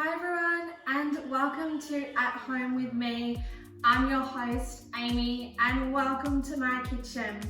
Hi everyone, and welcome to At Home with me. I'm your host Amy, and welcome to my kitchen.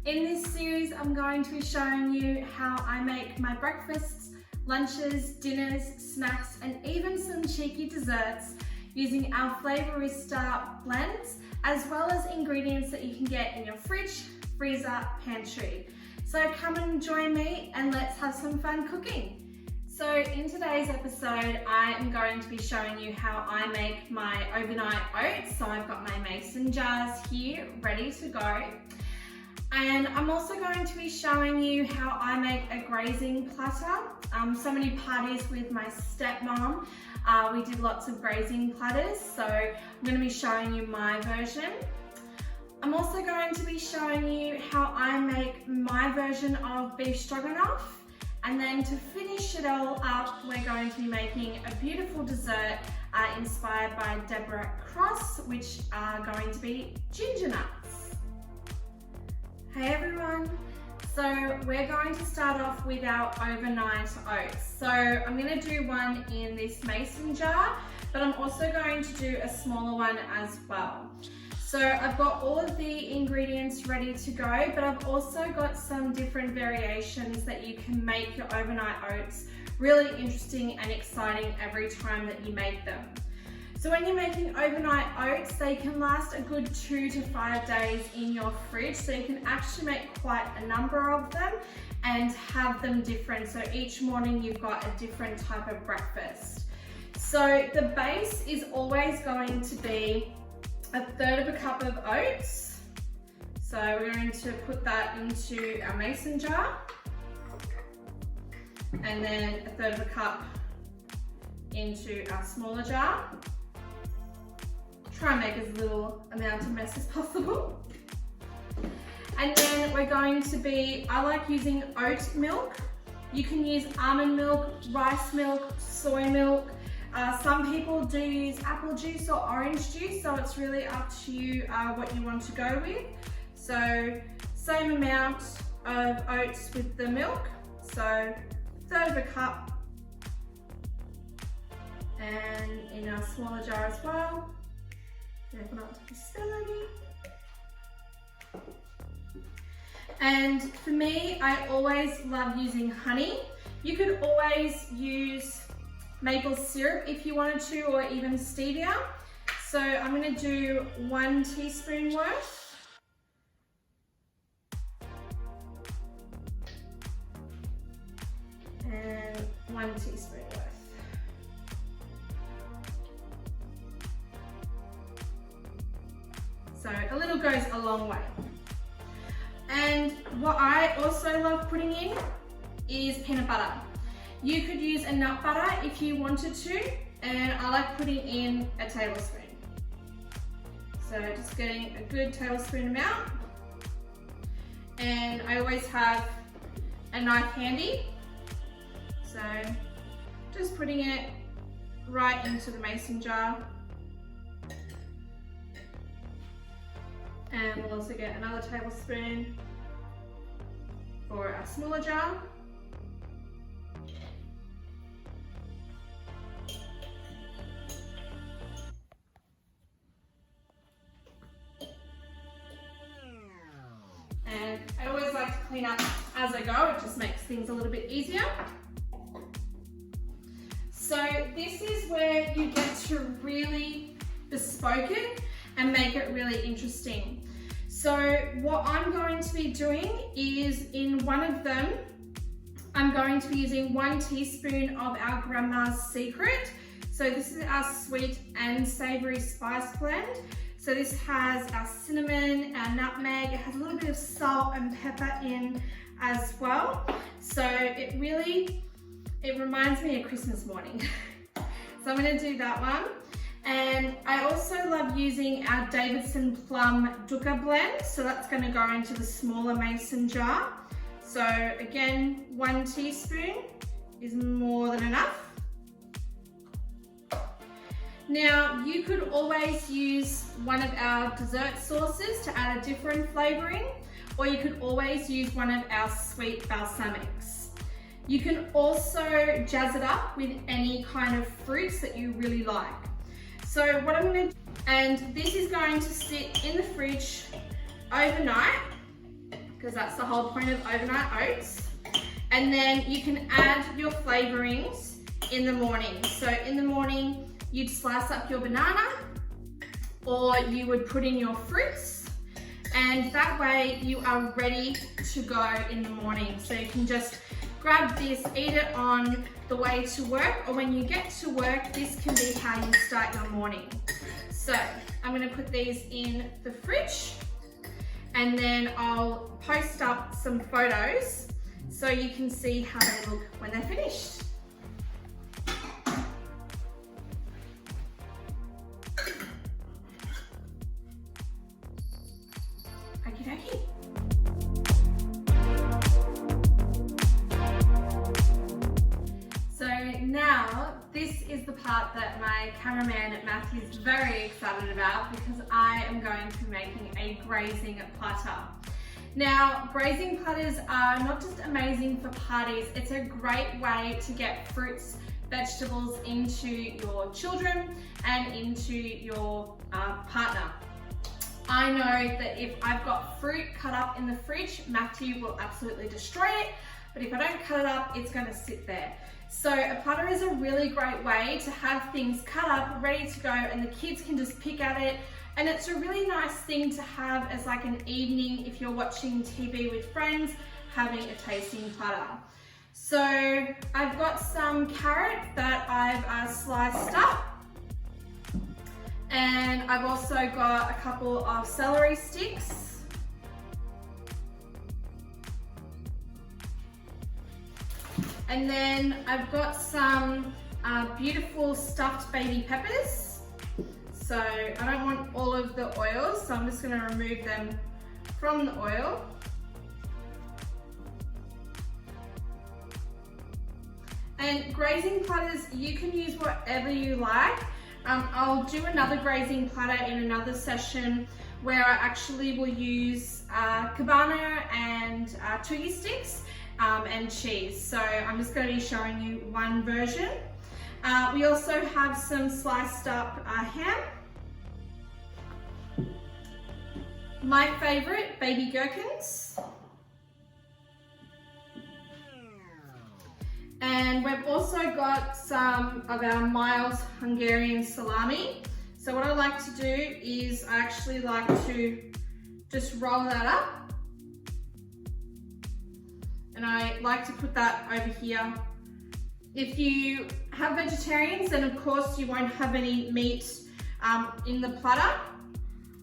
In this series I'm going to be showing you how I make my breakfasts, lunches, dinners, snacks and even some cheeky desserts using our flavourista blends, as well as ingredients that you can get in your fridge, freezer, pantry. So come and join me and let's have some fun cooking. So in today's episode, I am going to be showing you how I make my overnight oats. So I've got my mason jars here ready to go. And I'm also going to be showing you how I make a grazing platter. So many parties with my stepmom, we did lots of grazing platters. So I'm going to be showing you my version. I'm also going to be showing you how I make my version of beef stroganoff. And then to finish it all up, we're going to be making a beautiful dessert inspired by Deborah Cross, which are going to be ginger nuts. Hey everyone, so we're going to start off with our overnight oats. So I'm going to do one in this mason jar, but I'm also going to do a smaller one as well. So I've got all of the ingredients ready to go, but I've also got some different variations that you can make your overnight oats really interesting and exciting every time that you make them. So when you're making overnight oats, they can last a good 2 to 5 days in your fridge. So you can actually make quite a number of them and have them different. So each morning you've got a different type of breakfast. So the base is always going to be 1/3 of a cup of oats. So we're going to put that into our mason jar. And then 1/3 of a cup into our smaller jar. Try and make as little amount of mess as possible. And then we're going to be, I like using oat milk. You can use almond milk, rice milk, soy milk. Some people do use apple juice or orange juice, so it's really up to you what you want to go with. So same amount of oats with the milk, so 1/3 of a cup, and in our smaller jar as well. Open up to the celery. And for me, I always love using honey. You could always use maple syrup if you wanted to, or even stevia. So I'm going to do 1 teaspoon worth. And 1 teaspoon worth. So a little goes a long way. And what I also love putting in is peanut butter. You could use a nut butter if you wanted to, and I like putting in a tablespoon. So just getting a good tablespoon amount. And I always have a knife handy. So just putting it right into the mason jar. And we'll also get another tablespoon for our smaller jar. And I always like to clean up as I go, it just makes things a little bit easier. So this is where you get to really bespoke it and make it really interesting. So what I'm going to be doing is, in one of them, I'm going to be using 1 teaspoon of our Grandma's Secret. So this is our sweet and savoury spice blend. So this has our cinnamon, our nutmeg, it has a little bit of salt and pepper in as well. So it reminds me of Christmas morning. So I'm going to do that one. And I also love using our Davidson Plum Dukkha blend. So that's going to go into the smaller mason jar. So again, 1 teaspoon is more than enough. Now, you could always use one of our dessert sauces to add a different flavouring, or you could always use one of our sweet balsamics. You can also jazz it up with any kind of fruits that you really like. So what I'm going to do, and this is going to sit in the fridge overnight, because that's the whole point of overnight oats. And then you can add your flavorings in the morning. So in the morning, you'd slice up your banana, or you would put in your fruits, and that way you are ready to go in the morning. So you can just grab this, eat it on the way to work, or when you get to work, this can be how you start your morning. So I'm going to put these in the fridge, and then I'll post up some photos so you can see how they look when they're finished. Okie dokie. So now this is the part that my cameraman Matthew is very excited about, because I am going to be making a grazing platter. Now, grazing platters are not just amazing for parties, it's a great way to get fruits, vegetables into your children and into your partner. I know that if I've got fruit cut up in the fridge, Matthew will absolutely destroy it, but if I don't cut it up, it's going to sit there. So a platter is a really great way to have things cut up, ready to go, and the kids can just pick at it. And it's a really nice thing to have as like an evening if you're watching TV with friends, having a tasting platter. So I've got some carrot that I've sliced up. And I've also got a couple of celery sticks. And then I've got some beautiful stuffed baby peppers. So I don't want all of the oil, so I'm just going to remove them from the oil. And grazing platters, you can use whatever you like. I'll do another grazing platter in another session where I actually will use cabana and Twiggy sticks and cheese. So I'm just going to be showing you one version. We also have some sliced up ham. My favourite, baby gherkins. And we've also got some of our mild Hungarian salami. So what I like to do is I actually like to just roll that up. And I like to put that over here. If you have vegetarians, then of course you won't have any meat in the platter.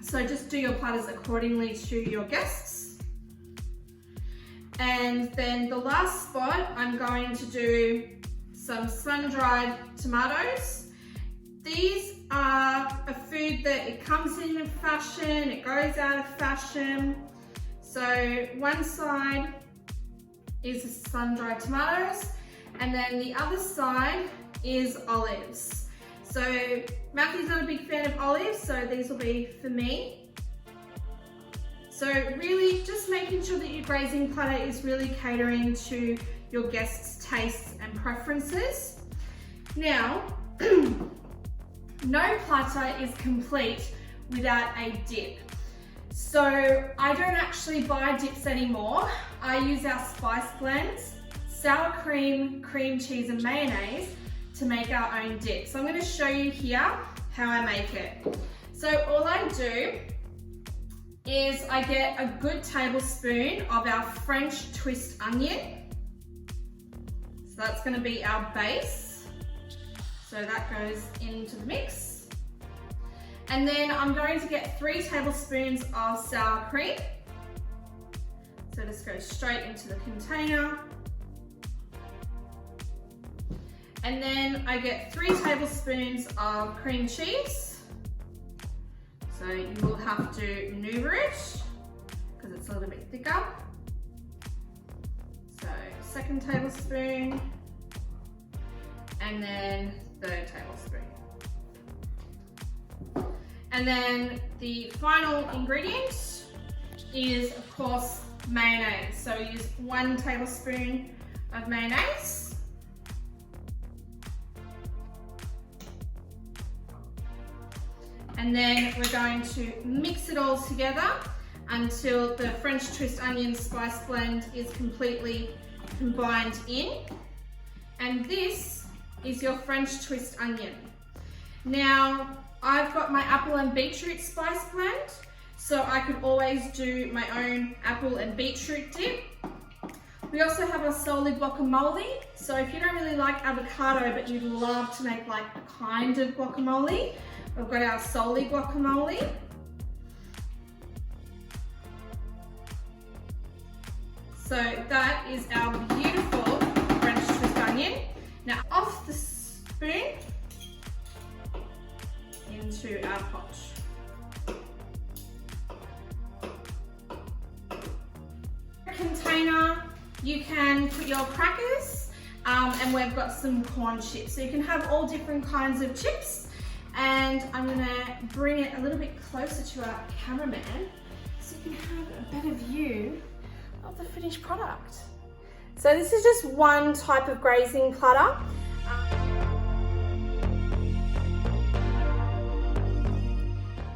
So just do your platters accordingly to your guests. And then the last spot, I'm going to do some sun-dried tomatoes. These are a food that it comes in fashion, it goes out of fashion. So one side is the sun-dried tomatoes, and then the other side is olives. So Matthew's not a big fan of olives, so these will be for me. So really just making sure that your grazing platter is really catering to your guests' tastes and preferences. Now, no platter is complete without a dip. So I don't actually buy dips anymore. I use our spice blends, sour cream, cream cheese and mayonnaise to make our own dip. So I'm going to show you here how I make it. So all I do is I get a good tablespoon of our French twist onion. So that's going to be our base. So that goes into the mix. And then I'm going to get 3 tablespoons of sour cream. So this goes straight into the container. And then I get 3 tablespoons of cream cheese. So you will have to maneuver it because it's a little bit thicker. So 2nd tablespoon, and then 3rd tablespoon. And then the final ingredient is, of course, mayonnaise. So use 1 tablespoon of mayonnaise. And then we're going to mix it all together until the French twist onion spice blend is completely combined in. And this is your French twist onion. Now, I've got my apple and beetroot spice blend, so I could always do my own apple and beetroot dip. We also have our solid guacamole, so if you don't really like avocado but you'd love to make like a kind of guacamole, we've got our solid guacamole. So that is our beautiful French twist onion. Now off the spoon into our pot. Container, you can put your crackers and we've got some corn chips. So you can have all different kinds of chips. And I'm gonna bring it a little bit closer to our cameraman so you can have a better view of the finished product. So this is just one type of grazing platter.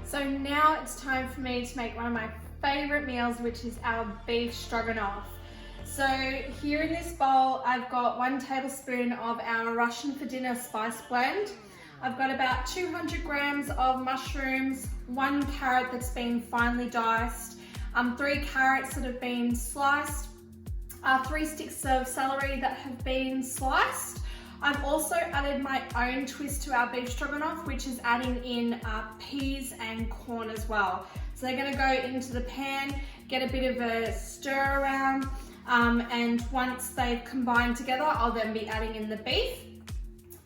So now it's time for me to make one of my favorite meals, which is our beef stroganoff. So here in this bowl, I've got 1 tablespoon of our Russian for dinner spice blend. I've got about 200 grams of mushrooms, 1 carrot that's been finely diced, 3 carrots that have been sliced, 3 sticks of celery that have been sliced. I've also added my own twist to our beef stroganoff, which is adding in peas and corn as well. So they're gonna go into the pan, get a bit of a stir around, and once they've combined together, I'll then be adding in the beef.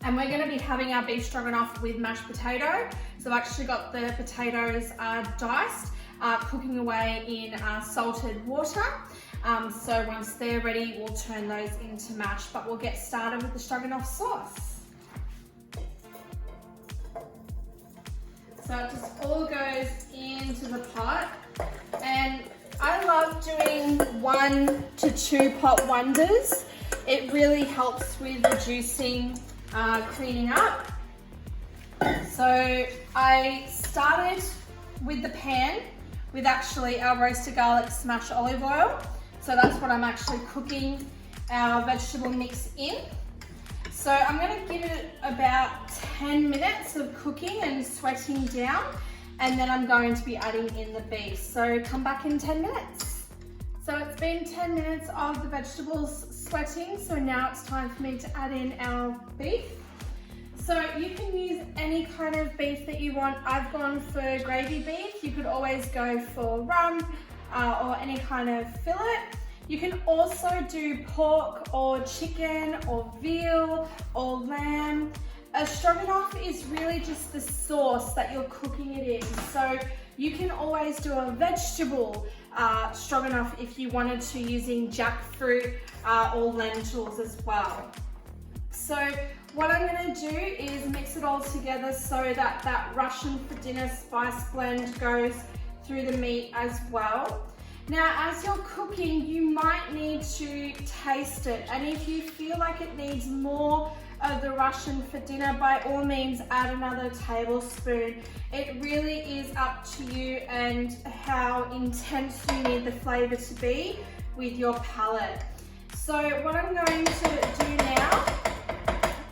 And we're gonna be having our beef stroganoff with mashed potato. So I've actually got the potatoes diced, cooking away in salted water. So once they're ready, we'll turn those into mash, but we'll get started with the stroganoff sauce. So it just all goes into the pot. And I love doing 1 to 2 pot wonders. It really helps with reducing cleaning up. So I started with the pan with actually our roasted garlic smashed olive oil. So that's what I'm actually cooking our vegetable mix in. So I'm going to give it about 10 minutes of cooking and sweating down, and then I'm going to be adding in the beef. So come back in 10 minutes. So it's been 10 minutes of the vegetables sweating, so now it's time for me to add in our beef. So you can use any kind of beef that you want. I've gone for gravy beef. You could always go for rump or any kind of fillet. You can also do pork or chicken or veal or lamb. A stroganoff is really just the sauce that you're cooking it in. So you can always do a vegetable stroganoff if you wanted to, using jackfruit or lentils as well. So what I'm going to do is mix it all together so that that Russian for dinner spice blend goes through the meat as well. Now, as you're cooking, you might need to taste it, and if you feel like it needs more of the Russian for dinner, by all means add another tablespoon. It really is up to you and how intense you need the flavour to be with your palate. So what I'm going to do now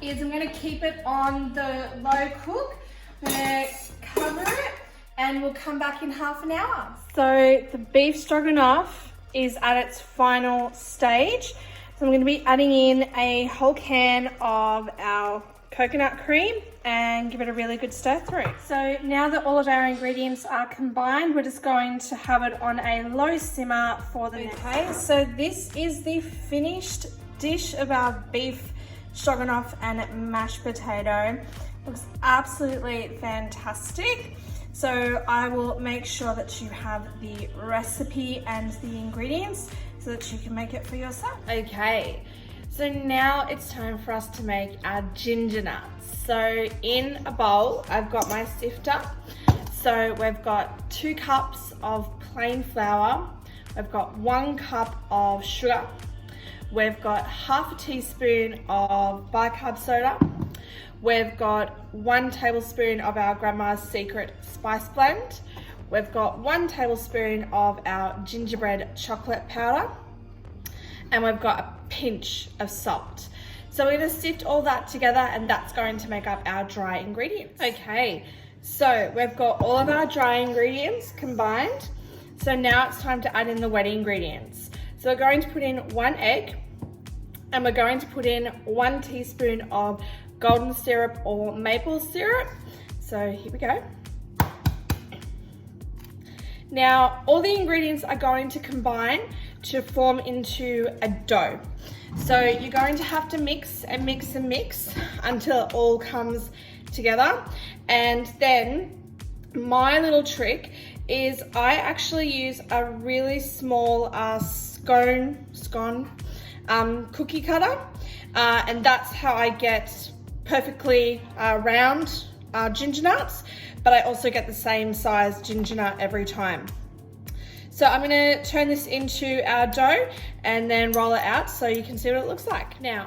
is I'm going to keep it on the low cook. I'm going to cover it and we'll come back in half an hour. So the beef stroganoff is at its final stage. So I'm going to be adding in a whole can of our coconut cream and give it a really good stir through. So now that all of our ingredients are combined, we're just going to have it on a low simmer for the next. Okay, so this is the finished dish of our beef stroganoff and mashed potato. Looks absolutely fantastic. So I will make sure that you have the recipe and the ingredients so that you can make it for yourself. Okay, so now it's time for us to make our ginger nuts. So in a bowl, I've got my sifter. So we've got 2 cups of plain flour. We've got 1 cup of sugar. We've got half a teaspoon of bicarb soda. We've got 1 tablespoon of our Grandma's Secret Spice Blend. We've got 1 tablespoon of our gingerbread chocolate powder. And we've got a pinch of salt. So we're going to sift all that together, and that's going to make up our dry ingredients. Okay, so we've got all of our dry ingredients combined. So now it's time to add in the wet ingredients. So we're going to put in 1 egg, and we're going to put in 1 teaspoon of golden syrup or maple syrup. So here we go. Now all the ingredients are going to combine to form into a dough. So you're going to have to mix and mix and mix until it all comes together. And then my little trick is I actually use a really small scone cookie cutter, and that's how I get perfectly round ginger nuts, but I also get the same size ginger nut every time. So I'm gonna turn this into our dough and then roll it out so you can see what it looks like. Now,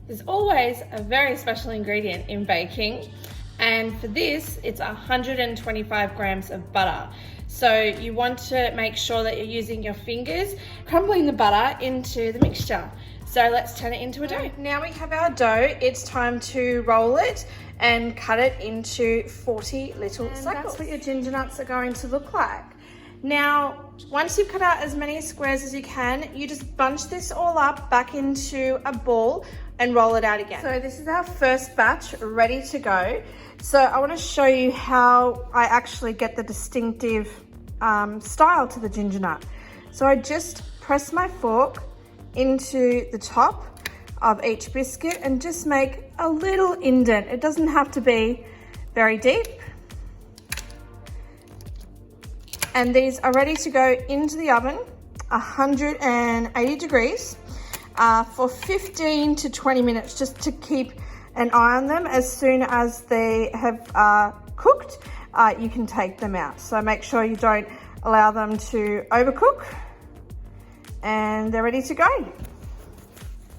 there's always a very special ingredient in baking, and for this, it's 125 grams of butter. So you want to make sure that you're using your fingers, crumbling the butter into the mixture. So let's turn it into a dough. Now we have our dough, it's time to roll it and cut it into 40 little cycles. That's what your ginger nuts are going to look like. Now, once you've cut out as many squares as you can, you just bunch this all up back into a ball and roll it out again. So this is our first batch ready to go. So I want to show you how I actually get the distinctive style to the ginger nut. So I just press my fork into the top of each biscuit and just make a little indent. It doesn't have to be very deep. And these are ready to go into the oven, 180 degrees, for 15 to 20 minutes, just to keep an eye on them. As soon as they have cooked, you can take them out. So make sure you don't allow them to overcook, and they're ready to go.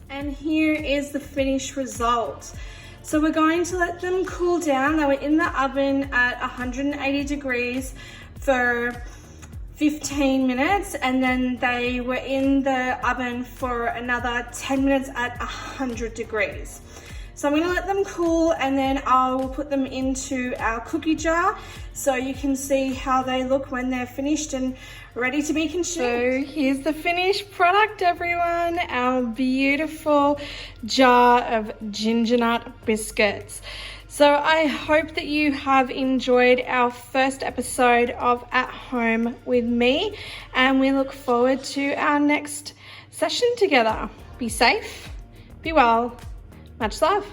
And here is the finished result. So we're going to let them cool down. They were in the oven at 180 degrees for 15 minutes, and then they were in the oven for another 10 minutes at 100 degrees. So I'm going to let them cool, and then I'll put them into our cookie jar so you can see how they look when they're finished and ready to be consumed. So here's the finished product, everyone. Our beautiful jar of Gingernut biscuits. So I hope that you have enjoyed our first episode of At Home with me, and we look forward to our next session together. Be safe, be well, much love.